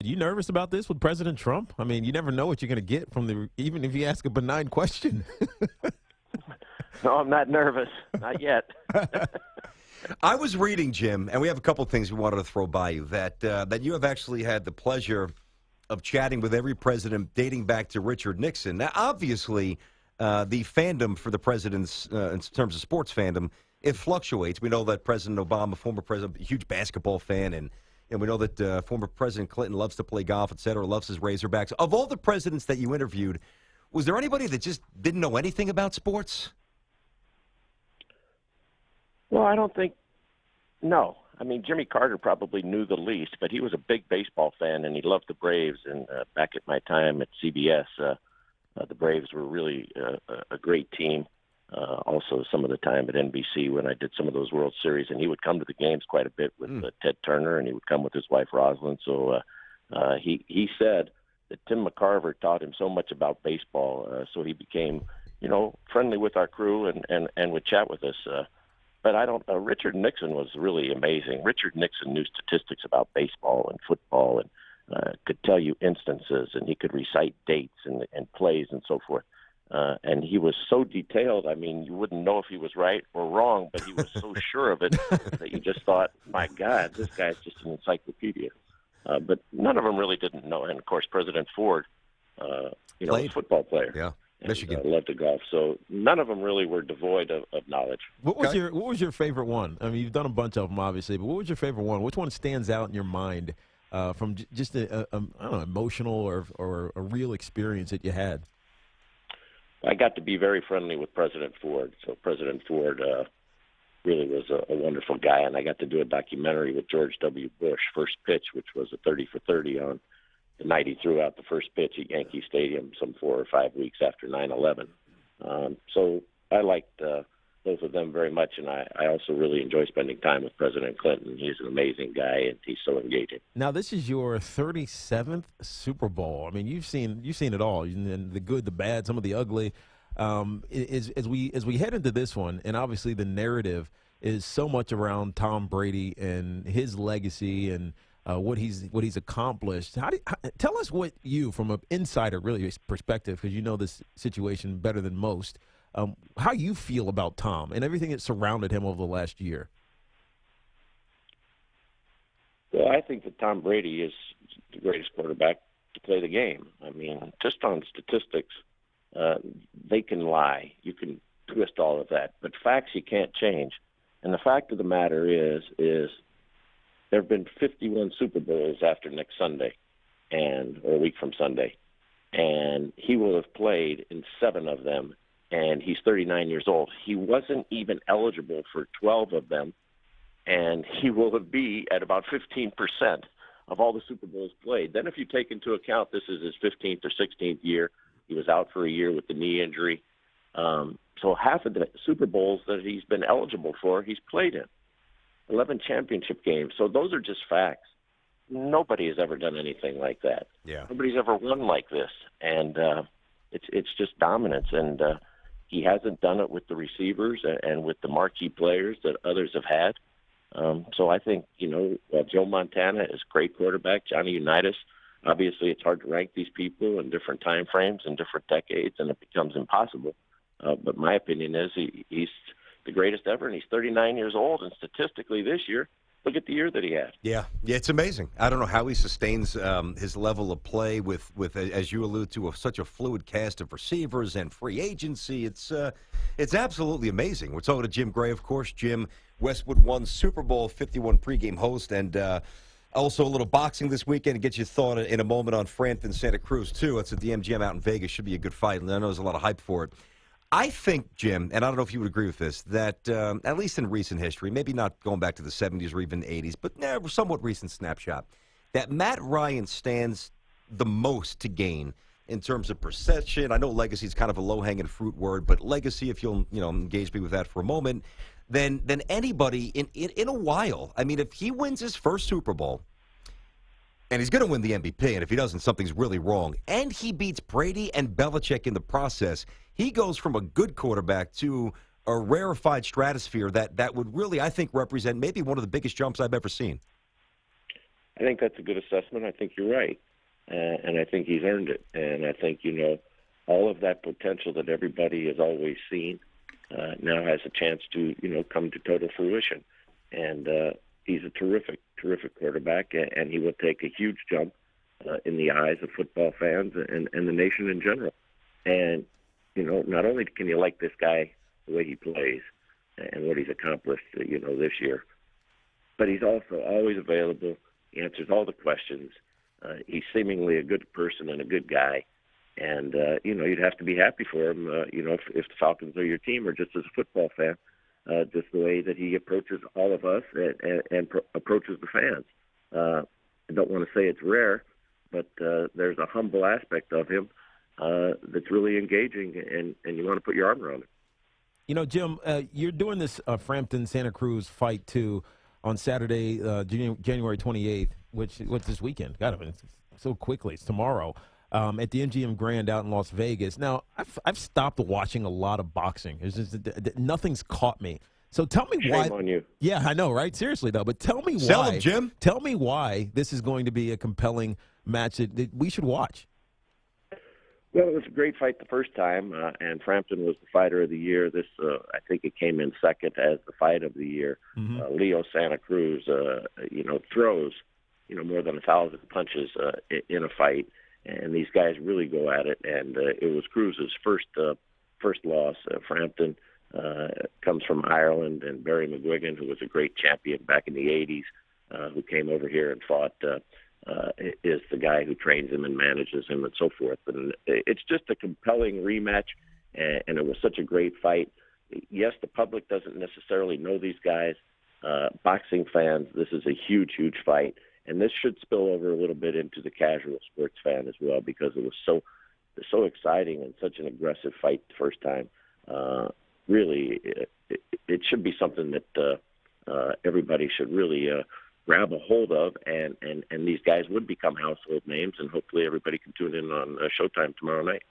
you nervous about this with President Trump? I mean, you never know what you're going to get from even if you ask a benign question. No, I'm not nervous. Not yet. I was reading, Jim, and we have a couple of things we wanted to throw by you, that you have actually had the pleasure of chatting with every president dating back to Richard Nixon. Now, obviously, the fandom for the presidents, in terms of sports fandom, it fluctuates. We know that President Obama, former president, a huge basketball fan, and we know that former President Clinton loves to play golf, et cetera, loves his Razorbacks. Of all the presidents that you interviewed, was there anybody that just didn't know anything about sports? Well, I don't think – no. I mean, Jimmy Carter probably knew the least, but he was a big baseball fan, and he loved the Braves. And back at my time at CBS, the Braves were really a great team. Also, some of the time at NBC when I did some of those World Series, and he would come to the games quite a bit with Ted Turner, and he would come with his wife Rosalind. So he said that Tim McCarver taught him so much about baseball, so he became, friendly with our crew and would chat with us. But I don't. Richard Nixon was really amazing. Richard Nixon knew statistics about baseball and football, and could tell you instances, and he could recite dates and plays and so forth. And he was so detailed. I mean, you wouldn't know if he was right or wrong, but he was so sure of it that you just thought, "My God, this guy's just an encyclopedia." But none of them really didn't know. And of course, President Ford, was a football player. Yeah. And, Michigan. Loved to golf, so none of them really were devoid of knowledge. What was your favorite one? I mean, you've done a bunch of them, obviously, but what was your favorite one? Which one stands out in your mind from just a I don't know, emotional or a real experience that you had? I got to be very friendly with President Ford, so President Ford really was a wonderful guy, and I got to do a documentary with George W. Bush, First Pitch, which was a 30 for 30 on the night he threw out the first pitch at Yankee Stadium some 4 or 5 weeks after 9/11. So I liked both of them very much, and I also really enjoy spending time with President Clinton. He's an amazing guy, and he's so engaging. Now, this is your 37th Super Bowl. I mean, you've seen it all, and the good, the bad, some of the ugly. As we head into this one, and obviously the narrative is so much around Tom Brady and his legacy and what he's accomplished. Tell us what you, from an insider really perspective, because you know this situation better than most, how you feel about Tom and everything that surrounded him over the last year. Well, I think that Tom Brady is the greatest quarterback to play the game. I mean, just on statistics, they can lie. You can twist all of that, but facts you can't change. And the fact of the matter is there have been 51 Super Bowls after next Sunday, or a week from Sunday, and he will have played in 7 of them, and he's 39 years old. He wasn't even eligible for 12 of them, and he will be at about 15% of all the Super Bowls played. Then if you take into account this is his 15th or 16th year, he was out for a year with the knee injury. So half of the Super Bowls that he's been eligible for, he's played in. 11 championship games. So those are just facts. Nobody has ever done anything like that. Yeah. Nobody's ever won like this. And it's just dominance. And he hasn't done it with the receivers and with the marquee players that others have had. So I think, Joe Montana is a great quarterback. Johnny Unitas, obviously it's hard to rank these people in different time frames and different decades, and it becomes impossible. But my opinion is he's the greatest ever, and he's 39 years old, and statistically this year, look at the year that he had. Yeah, it's amazing. I don't know how he sustains his level of play with as you allude to, such a fluid cast of receivers and free agency. It's absolutely amazing. We're talking to Jim Gray, of course. Jim, Westwood One Super Bowl 51 pregame host, and also a little boxing this weekend to get your thought in a moment on Frampton, Santa Cruz, too. It's at the MGM out in Vegas. Should be a good fight, and I know there's a lot of hype for it. I think, Jim, and I don't know if you would agree with this, that at least in recent history, maybe not going back to the 70s or even 80s, but somewhat recent snapshot, that Matt Ryan stands the most to gain in terms of perception. I know legacy is kind of a low-hanging fruit word, but legacy, if you'll engage me with that for a moment, than anybody in a while. I mean, if he wins his first Super Bowl, and he's going to win the MVP, and if he doesn't, something's really wrong, and he beats Brady and Belichick in the process, he goes from a good quarterback to a rarefied stratosphere that would really, I think, represent maybe one of the biggest jumps I've ever seen. I think that's a good assessment. I think you're right, and I think he's earned it. And I think all of that potential that everybody has always seen now has a chance to come to total fruition. And he's a terrific, terrific quarterback, and he will take a huge jump in the eyes of football fans and the nation in general. And not only can you like this guy the way he plays and what he's accomplished, this year, but he's also always available. He answers all the questions. He's seemingly a good person and a good guy. And, you'd have to be happy for him, if the Falcons are your team or just as a football fan, just the way that he approaches all of us and approaches the fans. I don't want to say it's rare, but there's a humble aspect of him that's really engaging, and you want to put your arm around it. Jim, you're doing this Frampton-Santa Cruz fight, too, on Saturday, January 28th, which this weekend. God, it's so quickly. It's tomorrow at the MGM Grand out in Las Vegas. Now, I've stopped watching a lot of boxing. It's just, nothing's caught me. So tell me why. Shame on you. Yeah, I know, right? Seriously, though. But tell me why. Sell him, Jim. Tell me why this is going to be a compelling match that we should watch. Well, it was a great fight the first time, and Frampton was the fighter of the year. This, I think it came in second as the fight of the year. Mm-hmm. Leo Santa Cruz, throws, more than 1,000 punches in a fight, and these guys really go at it. And it was Cruz's first loss. Frampton comes from Ireland, and Barry McGuigan, who was a great champion back in the 80s, who came over here and fought, is the guy who trains him and manages him and so forth. And it's just a compelling rematch, and it was such a great fight. Yes, the public doesn't necessarily know these guys. Boxing fans, this is a huge, huge fight. And this should spill over a little bit into the casual sports fan as well, because it was so exciting and such an aggressive fight the first time. Really, it should be something that everybody should really grab a hold of, and these guys would become household names, and hopefully everybody can tune in on Showtime tomorrow night.